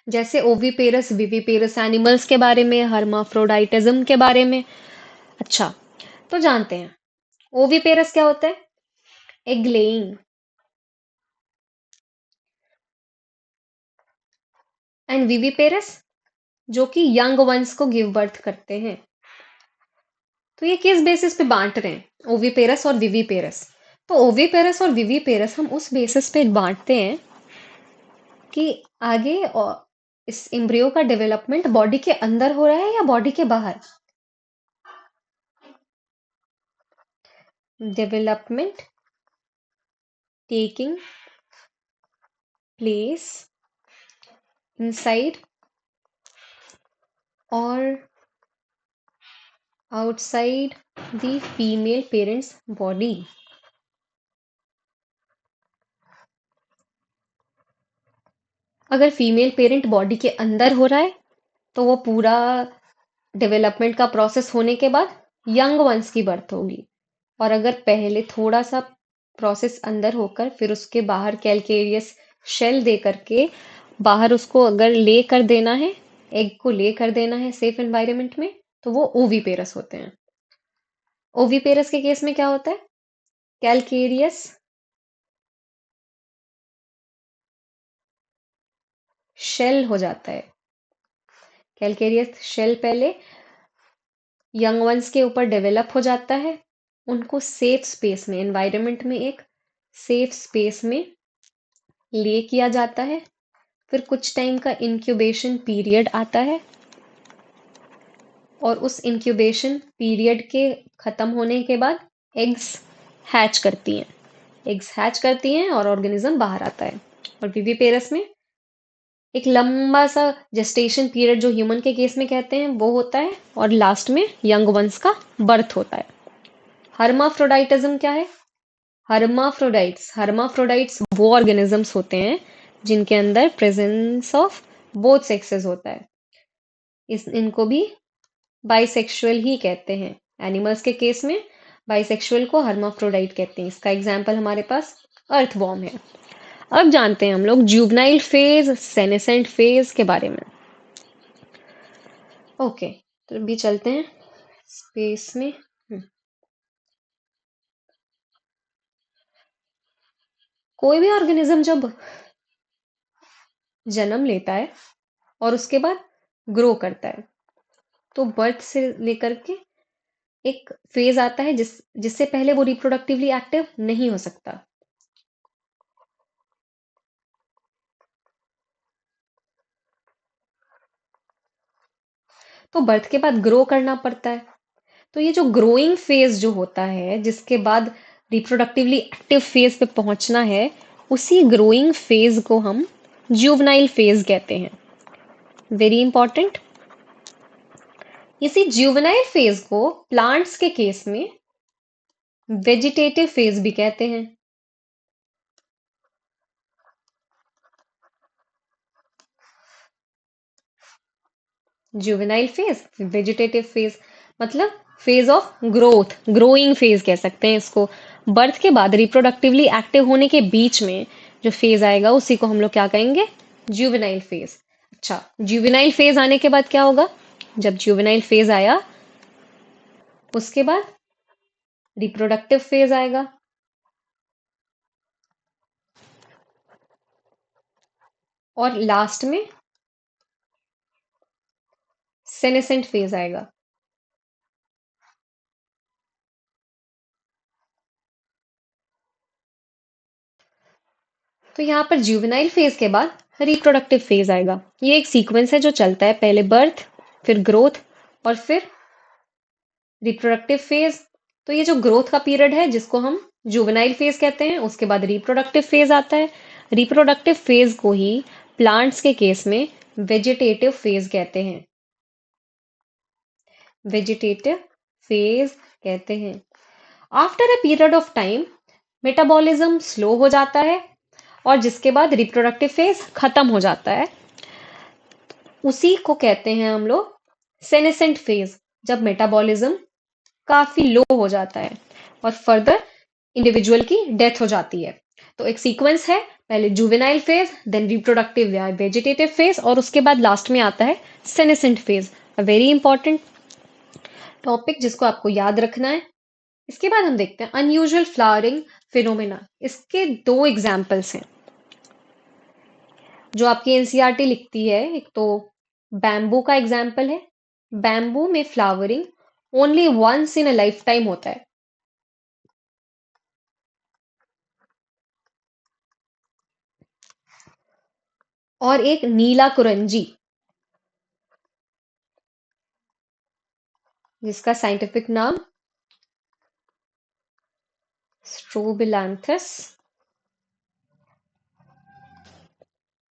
जैसे ओविपेरस विविपेरस एनिमल्स के बारे में, हर्माफ्रोडाइटिज्म के बारे में। अच्छा, तो जानते हैं ओविपेरस क्या होता है? एग लेइंग एंड विविपेरस जो कि यंग वंस को गिव बर्थ करते हैं। तो ये किस बेसिस पे बांट रहे हैं ओविपेरस और विविपेरस? तो ओविपेरस और विविपेरस हम उस बेसिस पे बांटते हैं कि आगे इस एम्ब्रियो का डेवलपमेंट बॉडी के अंदर हो रहा है या बॉडी के बाहर। डेवलपमेंट टेकिंग प्लेस इनसाइड और outside the female parents body. अगर फीमेल पेरेंट बॉडी के अंदर हो रहा है तो वो पूरा डेवलपमेंट का प्रोसेस होने के बाद यंग वंस की बर्थ होगी, और अगर पहले थोड़ा सा प्रोसेस अंदर होकर फिर उसके बाहर कैलकेरियस शेल दे करके बाहर उसको अगर ले कर देना है, एग को ले कर देना है सेफ एनवायरनमेंट में, तो वो ओवीपेरस होते हैं। ओवीपेरस के केस में क्या होता है? कैलकेरियस शेल हो जाता है। कैलकेरियस शेल पहले यंग वंस के ऊपर डेवलप हो जाता है, उनको सेफ स्पेस में, एनवायरनमेंट में एक सेफ स्पेस में ले किया जाता है। फिर कुछ टाइम का इंक्यूबेशन पीरियड आता है, और उस इंक्यूबेशन पीरियड के खत्म होने के बाद एग्स हैच करती हैं। एग्स हैच करती हैं और ऑर्गेनिज्म बाहर आता है। और विविपेरस में एक लंबा सा जेस्टेशन पीरियड जो ह्यूमन के केस में कहते हैं वो होता है, और लास्ट में यंग वंस का बर्थ होता है। हर्माफ्रोडाइटिज्म क्या है? हर्माफ्रोडाइट्स वो ऑर्गेनिजम्स होते हैं जिनके अंदर प्रेजेंस ऑफ बोथ सेक्सेस होता है। इनको भी बाइसेक्सुअल ही कहते हैं। एनिमल्स के केस में बाइसेक्सुअल को हर्माफ्रोडाइट कहते हैं। इसका एग्जाम्पल हमारे पास अर्थवॉर्म है। अब जानते हैं हम लोग जुवनाइल फेज, सेनेसेंट फेज के बारे में। ओके, तो अभी चलते हैं स्पेस में। कोई भी ऑर्गेनिज्म जब जन्म लेता है और उसके बाद ग्रो करता है, तो बर्थ से लेकर के एक फेज आता है जिससे पहले वो रिप्रोडक्टिवली एक्टिव नहीं हो सकता। तो बर्थ के बाद ग्रो करना पड़ता है। तो ये जो ग्रोइंग फेज जो होता है जिसके बाद रिप्रोडक्टिवली एक्टिव फेज पे पहुंचना है, उसी ग्रोइंग फेज को हम जुवनाइल फेज कहते हैं। Very important. इसी जुवेनाइल फेज को प्लांट्स के केस में वेजिटेटिव फेज भी कहते हैं। जुवेनाइल फेज, वेजिटेटिव फेज, मतलब phase of growth, growing phase कह सकते हैं इसको। बर्थ के बाद रिप्रोडक्टिवली एक्टिव होने के बीच में जो फेज आएगा उसी को हम लोग क्या कहेंगे? Juvenile phase. अच्छा, जुवेनाइल फेज आने के बाद क्या होगा? जब जुवेनाइल फेज आया उसके बाद रिप्रोडक्टिव फेज आएगा, और लास्ट में सेनेसेंट फेज आएगा। तो यहाँ पर जुवेनाइल फेज के बाद रिप्रोडक्टिव फेज आएगा। ये एक सीक्वेंस है जो चलता है, पहले बर्थ, फिर ग्रोथ, और फिर रिप्रोडक्टिव फेज। तो ये जो ग्रोथ का पीरियड है जिसको हम जुवेनाइल फेज कहते हैं, उसके बाद रिप्रोडक्टिव फेज आता है। रिप्रोडक्टिव फेज को ही प्लांट्स के केस में वेजिटेटिव फेज कहते हैं। वेजिटेटिव फेज कहते हैं। After a period of time metabolism slow हो जाता है, और जिसके बाद रिप्रोडक्टिव फेज खत्म हो जाता है। उसी को कहते हैं हम लोग सेनेसेंट फेज, जब मेटाबॉलिज्म काफी लो हो जाता है और फर्दर इंडिविजुअल की डेथ हो जाती है। तो एक सीक्वेंस है, पहले जुवेनाइल फेज, देन रिप्रोडक्टिव या वेजिटेटिव फेज, और उसके बाद लास्ट में आता है senescent phase. A very important topic जिसको आपको याद रखना है। इसके बाद हम देखते हैं अनयूजुअल फ्लावरिंग फिनोमेना। इसके दो एग्जाम्पल्स हैं जो आपकी एनसीईआरटी लिखती है। एक तो बैम्बू का एग्जाम्पल है। बैम्बू में flowering only once in a lifetime होता है। और एक नीला कुरंजी, जिसका साइंटिफिक नाम स्ट्रोबिलैंथस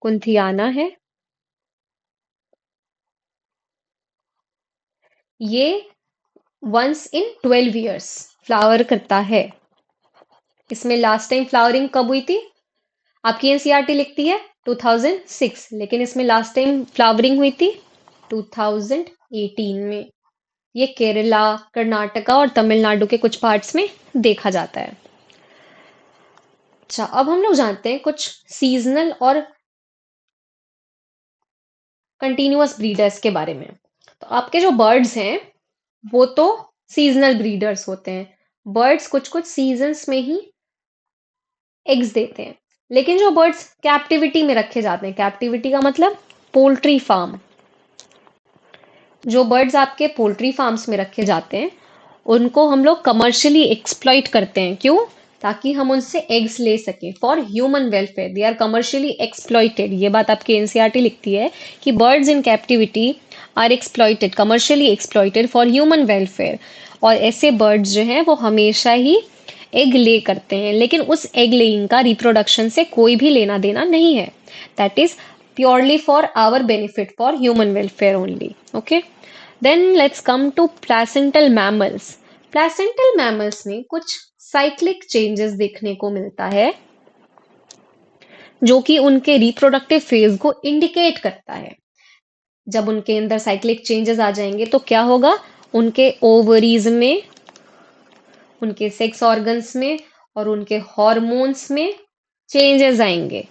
कुंथियाना है। ये वंस इन 12 ईयर्स फ्लावर करता है। इसमें लास्ट टाइम फ्लावरिंग कब हुई थी? आपकी एनसीईआरटी लिखती है 2006, लेकिन इसमें लास्ट टाइम फ्लावरिंग हुई थी 2018 में। ये केरला, कर्नाटका और तमिलनाडु के कुछ पार्ट्स में देखा जाता है। अच्छा, अब हम लोग जानते हैं कुछ सीजनल और कंटिन्यूअस ब्रीडर्स के बारे में। तो आपके जो बर्ड्स हैं वो तो सीजनल ब्रीडर्स होते हैं। बर्ड्स कुछ कुछ सीजन्स में ही एग्स देते हैं। लेकिन जो बर्ड्स कैप्टिविटी में रखे जाते हैं, कैप्टिविटी का मतलब पोल्ट्री फार्म, जो बर्ड्स आपके पोल्ट्री फार्म्स में रखे जाते हैं उनको हम लोग कमर्शियली एक्सप्लॉइट करते हैं। क्यों? ताकि हम उनसे एग्स ले सकें for human welfare. They are commercially exploited. ये बात आपकी एनसीईआरटी लिखती है कि birds in captivity are exploited, commercially exploited for human welfare. और ऐसे बर्ड्स जो हैं वो हमेशा ही एग ले करते हैं, लेकिन उस एग लेइंग का रिप्रोडक्शन से कोई भी लेना देना नहीं है। That is purely for our benefit, for human welfare only. Okay, then let's come to placental mammals. Placental mammals में कुछ साइक्लिक चेंजेस देखने को मिलता है, जो कि उनके रिप्रोडक्टिव फेज को इंडिकेट करता है। जब उनके अंदर साइक्लिक चेंजेस आ जाएंगे तो क्या होगा, उनके ओवरीज में, उनके सेक्स ऑर्गन्स में और उनके हॉर्मोन्स में चेंजेस आएंगे,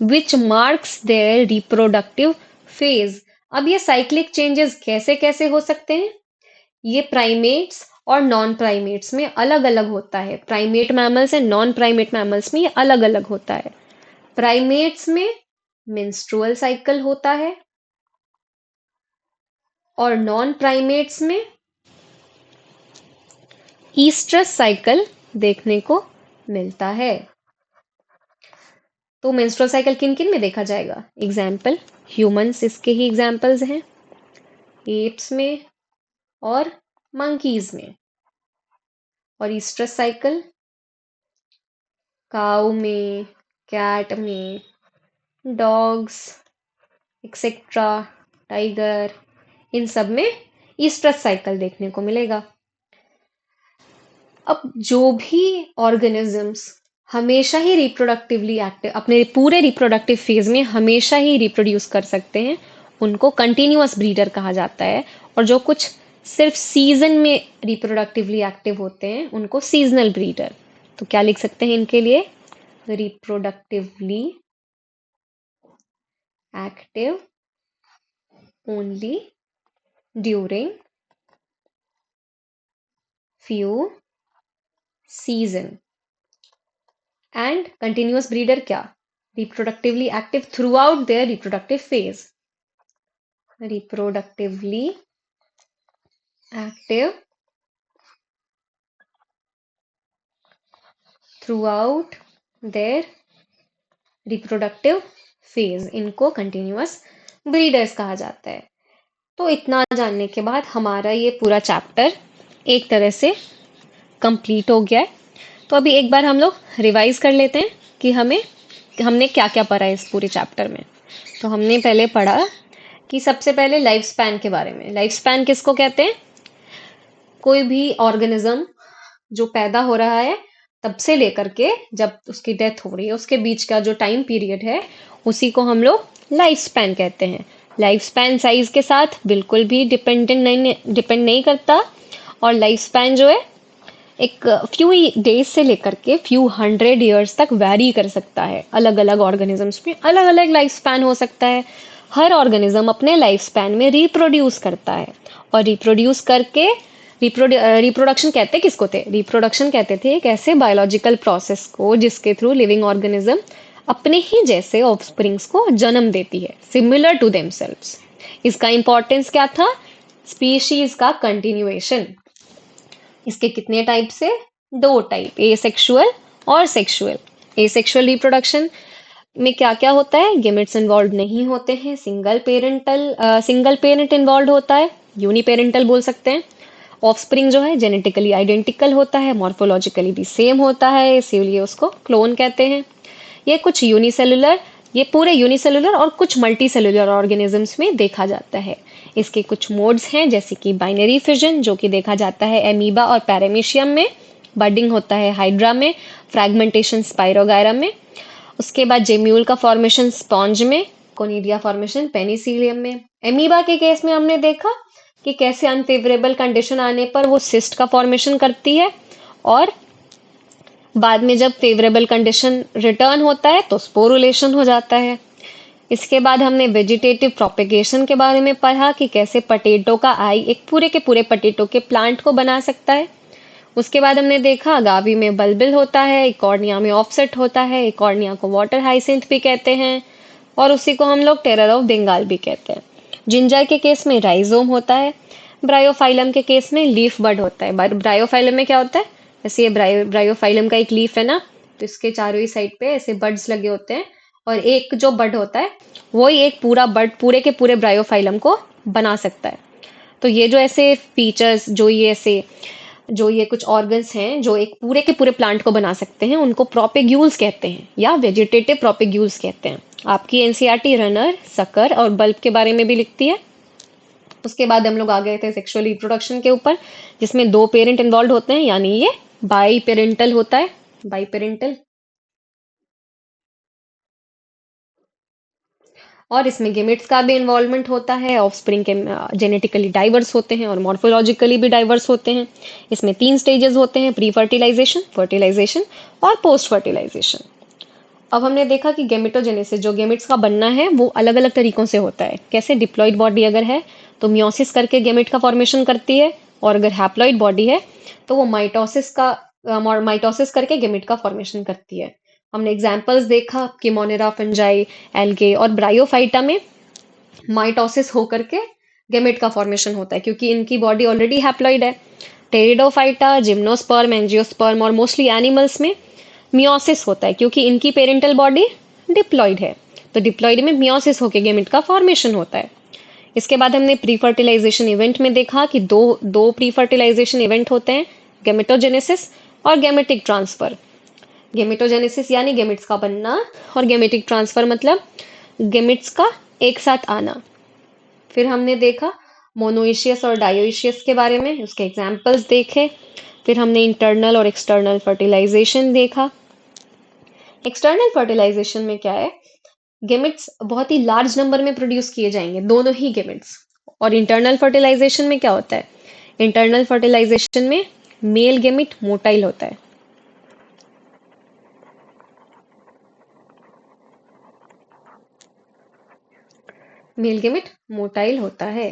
विच मार्क्स देयर रिप्रोडक्टिव फेज। अब ये साइक्लिक चेंजेस कैसे कैसे हो सकते हैं, ये प्राइमेट्स और नॉन प्राइमेट्स में अलग अलग होता है। Primate mammals and non primate mammals में ये अलग अलग होता है। प्राइमेट्स में मेंस्ट्रुअल साइकिल होता है और नॉन प्राइमेट्स में ईस्ट्रस साइकिल देखने को मिलता है। तो मेंस्ट्रुअल साइकिल किन किन में देखा जाएगा, एग्जाम्पल ह्यूमंस इसके ही एग्जाम्पल्स हैं, एप्स में और मंकीज में। और ईस्ट्रस साइकिल काऊ में, कैट में, डॉग्स एक्सेट्रा, टाइगर, इन सब में ईस्ट्रस साइकिल देखने को मिलेगा। अब जो भी ऑर्गेनिजम्स हमेशा ही रिप्रोडक्टिवली एक्टिव, अपने पूरे रिप्रोडक्टिव फेज में हमेशा ही रिप्रोड्यूस कर सकते हैं, उनको कंटिन्यूअस ब्रीडर कहा जाता है। और जो कुछ सिर्फ सीजन में रिप्रोडक्टिवली एक्टिव होते हैं उनको सीजनल ब्रीडर। तो क्या लिख सकते हैं इनके लिए, reproductively active only during few season। And continuous breeder क्या, reproductively active throughout their reproductive phase. Reproductively active throughout their reproductive phase, इनको कंटिन्यूअस ब्रीडर्स कहा जाता है। तो इतना जानने के बाद हमारा ये पूरा चैप्टर एक तरह से कंप्लीट हो गया है। तो अभी एक बार हम लोग रिवाइज कर लेते हैं कि हमने क्या क्या पढ़ा है इस पूरे चैप्टर में। तो हमने पहले पढ़ा कि सबसे पहले लाइफ स्पैन के बारे में। लाइफ स्पैन किसको कहते हैं, कोई भी ऑर्गेनिज्म जो पैदा हो रहा है तब से लेकर के जब उसकी डेथ हो रही है उसके बीच का जो टाइम पीरियड है उसी को हम लोग लाइफ स्पैन कहते हैं। लाइफ स्पैन साइज के साथ बिल्कुल भी डिपेंड नहीं करता। और लाइफ स्पैन जो है एक फ्यू डेज से लेकर के फ्यू हंड्रेड ईयर्स तक वैरी कर सकता है। अलग अलग ऑर्गेनिजम्स में अलग अलग लाइफ स्पैन हो सकता है। हर ऑर्गेनिज्म अपने लाइफ स्पैन में रिप्रोड्यूस करता है और रिप्रोड्यूस करके रिप्रोडक्शन कहते किसको थे, रिप्रोडक्शन कहते थे एक ऐसे बायोलॉजिकल प्रोसेस को जिसके थ्रू लिविंग ऑर्गेनिज्म अपने ही जैसे ऑफस्प्रिंग्स को जन्म देती है, सिमिलर टू देमसेल्व्स। इसका इंपॉर्टेंस क्या था, स्पीशीज का कंटिन्यूएशन। इसके कितने टाइप से, दो टाइप, एसेक्सुअल और सेक्सुअल। एसेक्सुअल रिप्रोडक्शन में क्या क्या होता है, गेमेट्स इन्वॉल्व नहीं होते हैं, सिंगल पेरेंट इन्वॉल्व होता है, यूनिपेरेंटल बोल सकते हैं। ऑफस्प्रिंग जो है जेनेटिकली आइडेंटिकल होता है, मॉर्फोलॉजिकली भी सेम होता है, इसीलिए उसको क्लोन कहते हैं। ये पूरे यूनिसेलुलर और कुछ मल्टी सेलुलर ऑर्गेनिजम्स में देखा जाता है। इसके कुछ मोड्स हैं जैसे कि बाइनरी फिजन जो कि देखा जाता है एमीबा और पैरामीशियम में, बडिंग होता है हाइड्रा में, फ्रैगमेंटेशन स्पाइरोगायरा में। उसके बाद जेम्यूल का फॉर्मेशन स्पॉन्ज में, कोनिडिया फॉर्मेशन पेनिसिलियम में। एमीबा के केस में हमने देखा कि कैसे अनफेवरेबल कंडीशन आने पर वो सिस्ट का फॉर्मेशन करती है और बाद में जब फेवरेबल कंडीशन रिटर्न होता है तो स्पोरुलेशन हो जाता है। इसके बाद हमने वेजिटेटिव प्रोपेगेशन के बारे में पढ़ा कि कैसे पटेटो का आई एक पूरे के पूरे पटेटो के प्लांट को बना सकता है। उसके बाद हमने देखा अगावी में बल्बिल होता है, इकॉर्निया में ऑफसेट होता है, इकॉर्निया को वाटर हाइसिंथ भी कहते हैं और उसी को हम लोग टेरर ऑफ बंगाल भी कहते हैं। जिंजर के केस में राइजोम होता है, ब्रायोफाइलम के केस में लीफ बड होता है। ब्रायोफाइलम में क्या होता है, जैसे ये ब्रायोफाइलम का एक लीफ है ना, तो इसके चारों ही साइड पे ऐसे बड्स लगे होते हैं और एक जो बड होता है वो ही एक पूरा बड पूरे के पूरे ब्रायोफाइलम को बना सकता है। तो ये जो ऐसे फीचर्स, जो ये कुछ ऑर्गन्स हैं जो एक पूरे के पूरे प्लांट को बना सकते हैं, उनको प्रोपेग्यूल्स कहते हैं या वेजिटेटिव प्रोपेग्यूल्स कहते हैं। आपकी एनसीईआरटी रनर, सकर और बल्ब के बारे में भी लिखती है। उसके बाद हम लोग आ गए थे सेक्सुअल रिप्रोडक्शन के ऊपर, जिसमें दो पेरेंट इन्वॉल्व होते हैं, यानी ये बाई पेरेंटल होता है। By parental. और इसमें गेमेट्स का भी इन्वॉल्वमेंट होता है। ऑफस्प्रिंग के जेनेटिकली डाइवर्स होते हैं और मॉर्फोलॉजिकली भी डाइवर्स होते हैं। इसमें तीन स्टेजेस होते हैं: प्री फर्टिलाइजेशन, फर्टिलाइजेशन और पोस्ट फर्टिलाइजेशन। अब हमने देखा कि गेमेटोजेनेसिस, जो गेमेट्स का बनना है, वो अलग अलग तरीकों से होता है। कैसे? डिप्लॉइड बॉडी अगर है तो मियोसिस करके गेमेट का फॉर्मेशन करती है, और अगर हैप्लॉइड बॉडी है तो वो माइटोसिस करके गेमेट का फॉर्मेशन करती है। हमने एग्जाम्पल्स देखा कि मोनेरा, फंजाई, एल्गे और ब्रायोफाइटा में माइटोसिस होकर के गेमेट का फॉर्मेशन होता है, क्योंकि इनकी बॉडी ऑलरेडी हैप्लॉइड है। टेरिडोफाइटा, जिम्नोस्पर्म, एंजियोस्पर्म और मोस्टली एनिमल्स में मियोसिस होता है, क्योंकि इनकी पेरेंटल बॉडी डिप्लॉइड है। तो डिप्लॉइड में मियोसिस होकर गेमेट का फॉर्मेशन होता है। इसके बाद हमने प्री फर्टिलाइजेशन इवेंट में देखा कि दो दो प्री फर्टिलाइजेशन इवेंट होते हैं: गेमेटोजेनेसिस और गेमेटिक ट्रांसफर। गेमेटोजेनेसिस यानी गेमेट्स का बनना, और गेमेटिक ट्रांसफर मतलब गेमेट्स का एक साथ आना। फिर हमने देखा मोनोइशियस और डायोइशियस के बारे में, उसके एग्जाम्पल्स देखे। फिर हमने इंटरनल और एक्सटर्नल फर्टिलाइजेशन देखा। एक्सटर्नल फर्टिलाइजेशन में क्या है? गेमेट्स बहुत ही लार्ज नंबर में प्रोड्यूस किए जाएंगे, दोनों ही गेमेट्स। और इंटरनल फर्टिलाइजेशन में क्या होता है? इंटरनल फर्टिलाइजेशन में मेल गेमेट मोटाइल होता है। मेल गेमेट मोटाइल होता है।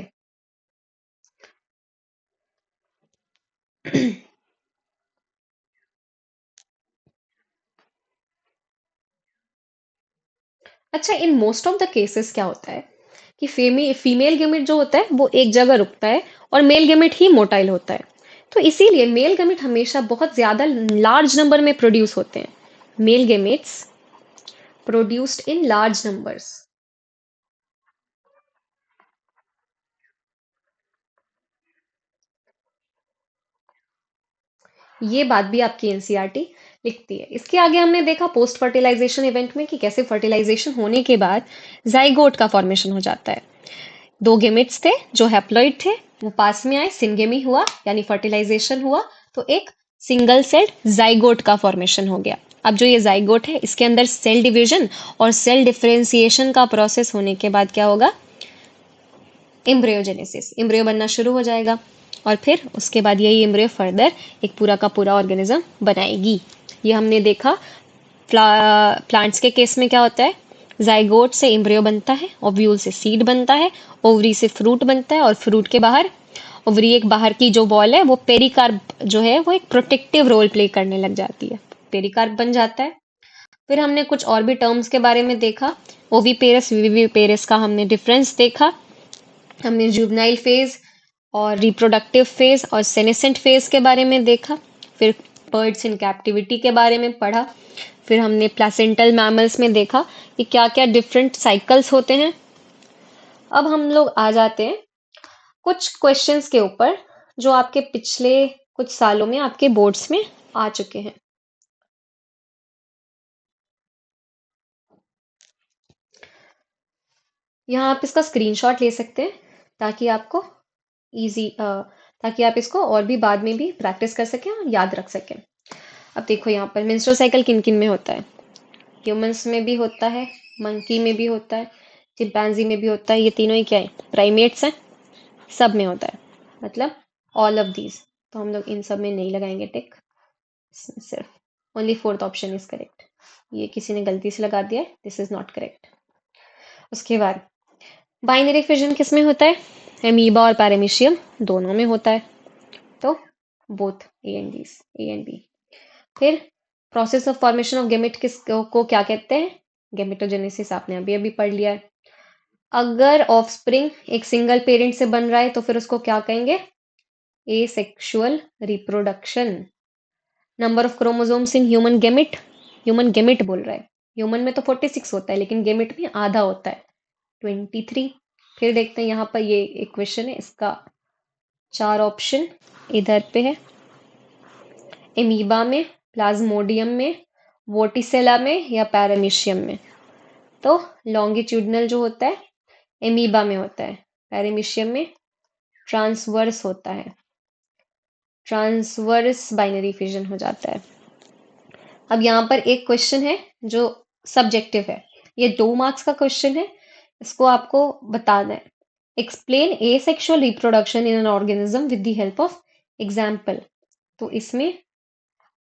अच्छा, in most of the cases क्या होता है कि फीमेल गेमेट जो होता है वो एक जगह रुकता है, और मेल गेमेट ही मोटाइल होता है। तो इसीलिए मेल गेमेट हमेशा बहुत ज्यादा लार्ज नंबर में प्रोड्यूस होते हैं। Male gametes produced in large numbers. ये बात भी आपकी एनसीईआरटी लिखती है। इसके आगे हमने देखा पोस्ट फर्टिलाइजेशन इवेंट में कि कैसे फर्टिलाइजेशन होने के बाद जाइगोट का फॉर्मेशन हो जाता है। दो गेमेट्स थे जो हैप्लॉइड थे, वो पास में आए, सिंगेमी हुआ यानी फर्टिलाइजेशन हुआ, तो एक सिंगल सेल्ड जाइगोट का फॉर्मेशन हो गया। अब जो ये जाइगोट है, इसके अंदर सेल डिवीजन और सेल डिफरेंशिएशन का प्रोसेस होने के बाद क्या होगा? एम्ब्रियोजेनेसिस, एम्ब्रियो बनना शुरू हो जाएगा। और फिर उसके बाद यही एम्ब्रियो फर्दर एक पूरा का पूरा ऑर्गेनिज्म बनाएगी। ये हमने देखा। प्लांट्स के केस में क्या होता है? जाइगोट से एम्ब्रियो बनता है, ओव्यूल से सीड बनता है, ओवरी से फ्रूट बनता है, और फ्रूट के बाहर ओवरी एक बाहर की जो वॉल है, वो पेरिकार्प जो है वो एक प्रोटेक्टिव रोल प्ले करने लग जाती है, पेरिकार्प बन जाता है। फिर हमने कुछ और भी टर्म्स के बारे में देखा। ओवीपेरस, विविपेरस का हमने डिफरेंस देखा। हमने जुवनाइल फेज और रिप्रोडक्टिव फेज और सेनेसेंट फेज के बारे में देखा। फिर बर्ड्स इन कैप्टिविटी के बारे में पढ़ा। फिर हमने प्लेसेंटल मैमल्स में देखा कि क्या क्या डिफरेंट साइकिल्स होते हैं। अब हम लोग आ जाते हैं कुछ क्वेश्चंस के ऊपर जो आपके पिछले कुछ सालों में आपके बोर्ड्स में आ चुके हैं। यहाँ आप इसका स्क्रीनशॉट ले सकते हैं, ताकि आपको इजी ताकि आप इसको और भी बाद में भी प्रैक्टिस कर सकें और याद रख सकें। अब देखो यहाँ पर मेंस्ट्रुअल साइकिल किन किन में होता है? ह्यूमंस में भी होता है, मंकी में भी होता है, चिंपैंजी में भी होता है। ये तीनों ही क्या है? प्राइमेट्स हैं। सब में होता है, मतलब ऑल ऑफ दीज। तो हम लोग इन सब में नहीं लगाएंगे टिक, सिर्फ only fourth option is correct. ये किसी ने गलती से लगा दिया है, दिस इज नॉट करेक्ट। उसके बाद बाइनरी फिजन किस में होता है? एमीबा और पैरामीशियम दोनों में होता है। तो both A and D, A and B. फिर process of formation of gamete को क्या कहते हैं? गेमेटोजेनेसिस आपने अभी अभी पढ़ लिया है। अगर ऑफस्प्रिंग एक सिंगल पेरेंट से बन रहा है तो फिर उसको क्या कहेंगे? Asexual reproduction. Number of chromosomes in human gamete बोल रहा है। ह्यूमन में तो 46 होता है, लेकिन गेमिट में आधा होता है, 23। फिर देखते हैं यहाँ पर ये एक क्वेश्चन है, इसका 4 ऑप्शन इधर पे है। एमीबा में, प्लाज्मोडियम में, वोटिसेला में या पैरामीशियम में। तो लॉन्गिट्यूडनल जो होता है एमीबा में होता है, पैरामीशियम में ट्रांसवर्स होता है, ट्रांसवर्स बाइनरी फिजन हो जाता है। अब यहाँ पर एक क्वेश्चन है जो सब्जेक्टिव है, ये 2 मार्क्स का क्वेश्चन है, इसको आपको बताना है। Explain asexual reproduction in an organism with the help of example. तो इसमें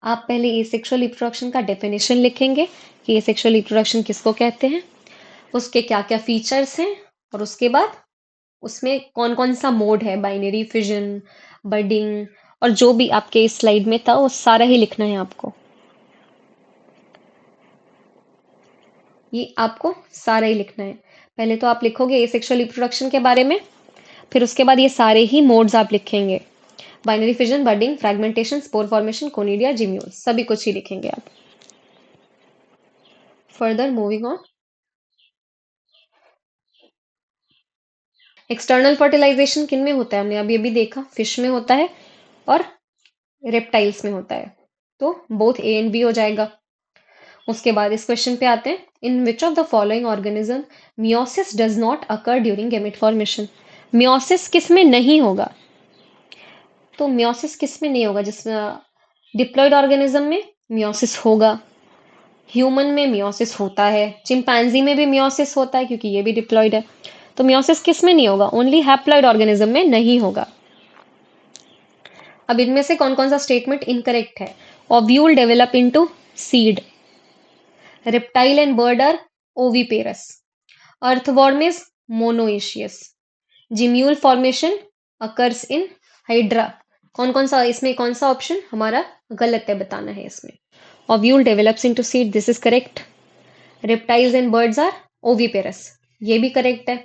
आप पहले एसेक्सुअल रिप्रोडक्शन का डेफिनेशन लिखेंगे कि एसेक्सुअल रिप्रोडक्शन किसको कहते हैं, उसके क्या क्या फीचर्स हैं, और उसके बाद उसमें कौन कौन सा मोड है, बाइनरी फिजन, बडिंग, और जो भी आपके इस स्लाइड में था वो सारा ही लिखना है आपको। ये आपको सारा ही लिखना है। पहले तो आप लिखोगे एसेक्सुअल रिप्रोडक्शन के बारे में, फिर उसके बाद ये सारे ही मोड्स आप लिखेंगे, binary fission, budding, fragmentation, spore formation, conidia, gemmule, सभी कुछ ही लिखेंगे आप। Further moving on, external fertilization किन में होता है, हमने अभी अभी देखा, फिश में होता है और रेप्टाइल्स में होता है, तो बोथ ए एंड बी हो जाएगा। उसके बाद इस क्वेश्चन पे आते हैं, in which of the following organism meiosis does not occur during gamete formation. Meiosis किस में नहीं होगा, तो मियोसिस किस में नहीं होगा, जिसमें डिप्लॉयड ऑर्गेनिज्म में मियोसिस होगा, ह्यूमन में मियोसिस होता है, चिंपैंजी में भी मियोसिस होता है क्योंकि ये भी डिप्लॉयड है। तो मियोसिस किस में नहीं होगा, ओनली हैप्लॉयड ऑर्गेनिज्म में नहीं होगा। अब इनमें से कौन कौन सा स्टेटमेंट इनकरेक्ट है, ovule develop into seed, reptile and bird are oviparous, earthworm is monoecious, gemule formation occurs in hydra। कौन कौन सा इसमें, कौन सा ऑप्शन हमारा गलत है बताना है इसमें। ovule develops into seed, this is correct। reptiles and birds are oviparous, ये भी करेक्ट है।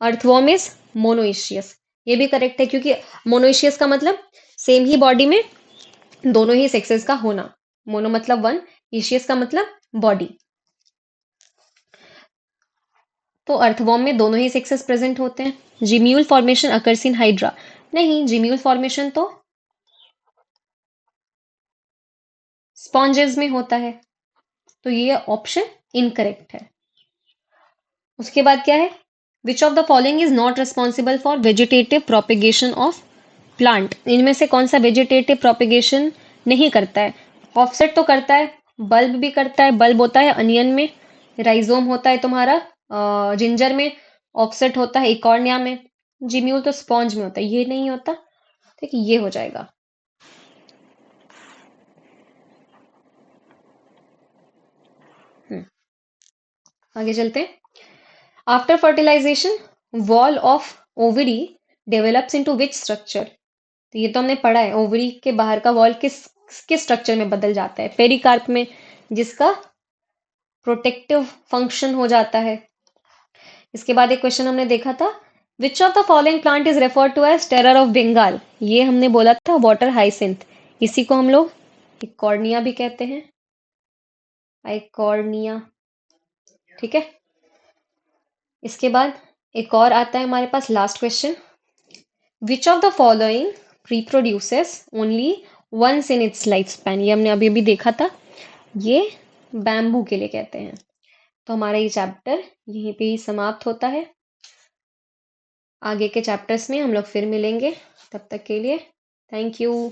earthworm is monoecious, ये भी करेक्ट है क्योंकि monoecious का मतलब सेम ही बॉडी में दोनों ही सेक्सेस का होना, मोनो मतलब वन, इशियस का मतलब बॉडी। तो अर्थवॉर्म में दोनों ही सेक्सेस प्रेजेंट होते हैं। जिम्यूल फॉर्मेशन अकर्स इन हाइड्रा, नहीं, जिम्यूल फॉर्मेशन तो स्पॉन्जेस में होता है, तो ये ऑप्शन इनकरेक्ट है। उसके बाद क्या है, विच of the following is not responsible for vegetative propagation of plant. इनमें से कौन सा वेजिटेटिव प्रोपिगेशन नहीं करता है, ऑफसेट तो करता है, बल्ब भी करता है, बल्ब होता है अनियन में, राइजोम होता है तुम्हारा जिंजर में, ऑफसेट होता है इकॉर्निया में, जिम्यूल तो स्पॉन्ज में होता है, ये नहीं होता। ठीक है, ये हो जाएगा। हम्म, आगे चलते हैं। After fertilisation wall of ovary develops into which structure. तो ये तो हमने पढ़ा है, ओवरी के बाहर का वॉल किस किस स्ट्रक्चर में बदल जाता है, पेरिकार्प में, जिसका प्रोटेक्टिव फंक्शन हो जाता है। इसके बाद एक क्वेश्चन हमने देखा था, which of the following plant is refer to as terror of Bengal. ये हमने बोला था वाटर हाइसिंथ, इसी को हम लोग इकॉर्निया भी कहते हैं, आइकॉर्निया। ठीक है, इसके बाद एक और आता है हमारे पास last question, which of the following reproduces only once in its life span. ये हमने अभी अभी देखा था, ये बैम्बू के लिए कहते हैं। तो हमारा ये चैप्टर यहीं पे ही समाप्त होता है। आगे के चैप्टर्स में हम लोग फिर मिलेंगे, तब तक के लिए थैंक यू।